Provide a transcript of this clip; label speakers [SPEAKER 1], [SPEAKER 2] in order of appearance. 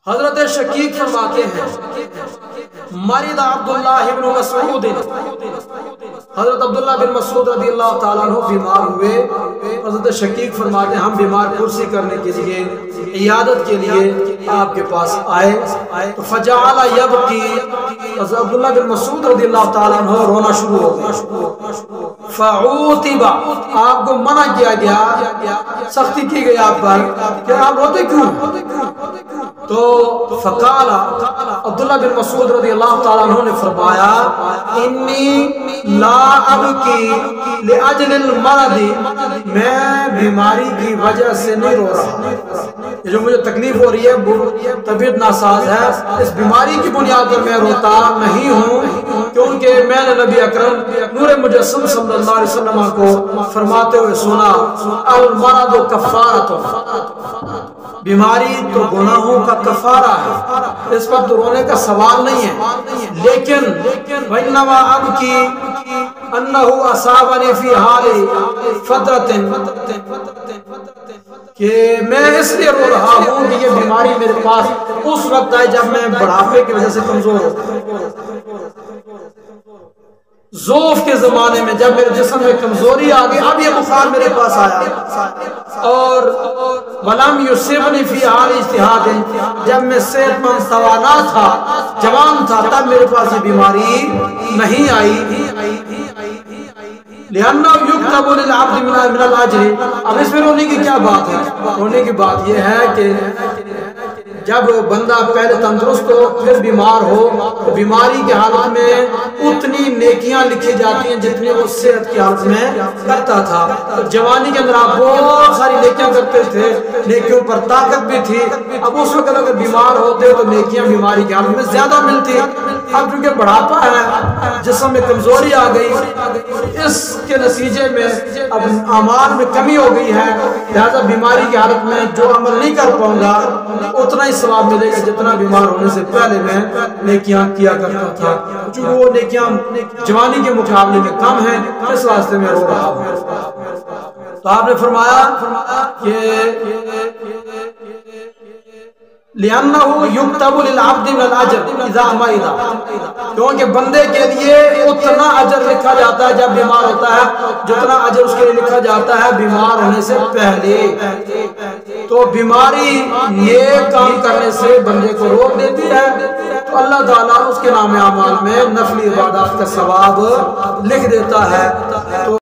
[SPEAKER 1] حضرت شقیق فرماتے ہیں مرض عبداللہ بن مسعود، حضرت عبداللہ بن مسعود رضی اللہ تعالیٰ عنہ بیمار ہوئے. حضرت شقیق فرماتے ہیں ہم بیمار پرسی کرنے کے لیے، عیادت کے لیے آپ کے پاس آئے تو فجعل یبکی، حضرت عبداللہ بن مسعود رضی اللہ تعالیٰ عنہ رونا شروع ہو گئے. فعوتب، آپ کو منع کیا گیا، سختی کی گئی آپ پر کہ آپ روتے کیوں؟ تو فقال عبداللہ بن مسعود رضی اللہ تعالیٰ عنہ نے فرمایا انی لا ابکی لاجل المرض، میں بیماری کی وجہ سے نہیں رو رہا، یہ جو مجھے تکلیف ہو رہی ہے، طبیعت ناساز ہے، اس بیماری کی بنیاد پر میں روتا نہیں ہوں، کیونکہ میں نے نبی اکرم نور مجسم صلی اللہ علیہ وسلم کو فرماتے ہوئے سنا المرض کفارۃ، بیماری تو گناہوں کا کفارہ ہے، اس پر تو رونے کا سوال نہیں ہے. لیکن وَإِنَّمَا أَبْكِي أَنَّهُ أَصَابَنِي فِي حَالِ فَتْرَةٍ، کہ میں اس لیے رو رہا ہوں کہ یہ بیماری میرے پاس اس وقت آئی جب میں بڑھاپے کی وجہ سے کمزور ہوں، ضعف کے زمانے میں جب میرے جسم میں کمزوری آ گئی، اب یہ بخار میرے پاس آیا. اور وَلَمْ يُصِبْنِي فِي حَالِ اجْتِهَادٍ، جب میں صحت مند توانا تھا، جوان تھا، تب میرے پاس یہ بیماری نہیں آئی. لِأَنَّهُ يُكْتَبُ لِلْعَبْدِ مِنَ الْأَجْرِ، اب اس میں رونے کی کیا بات ہے؟ رونے کی بات یہ ہے کہ جب بندہ پہلے تندرست ہو پھر بیمار ہو تو بیماری کی حالت میں اتنی نیکیاں لکھی جاتی ہیں جتنی وہ صحت کی حالت میں کرتا تھا. جوانی کے اندر آپ بہت ساری نیکیاں کرتے تھے، نیکیوں پر طاقت بھی تھی. اب اس وقت اگر بیمار ہوتے تو نیکیاں بیماری کی حالت میں زیادہ ملتی. اب کیونکہ بڑھاپا ہے، جسم میں کمزوری آ گئی، اس کے نتیجے میں اب اعمال میں کمی ہو گئی ہے، لہذا بیماری کی حالت میں جو عمل نہیں کر پاؤں گا اتنا ہی ثواب ملے گا جتنا بیمار ہونے سے پہلے میں نیکیاں کیا کرتا تھا. چونکہ وہ نیکیاں جوانی کے مقابلے میں کم ہیں، اس واسطے میں رو رہا ہوں. تو آپ نے فرمایا کہ لِأَنَّهُ يُكْتَبُ لِلْعَبْدِ مِنَ الْأَجْرِ إِذَا مَرِضَ، کیونکہ بندے کے لیے اتنا اجر لکھا جاتا ہے جب بیمار ہوتا ہے جتنا اجر اس کے لیے لکھا جاتا ہے بیمار ہونے سے پہلے. تو بیماری نیک کام کرنے سے بندے کو روک دیتی ہے تو اللہ تعالیٰ اس کے نام اعمال میں نفلی عبادات کا ثواب لکھ دیتا ہے. تو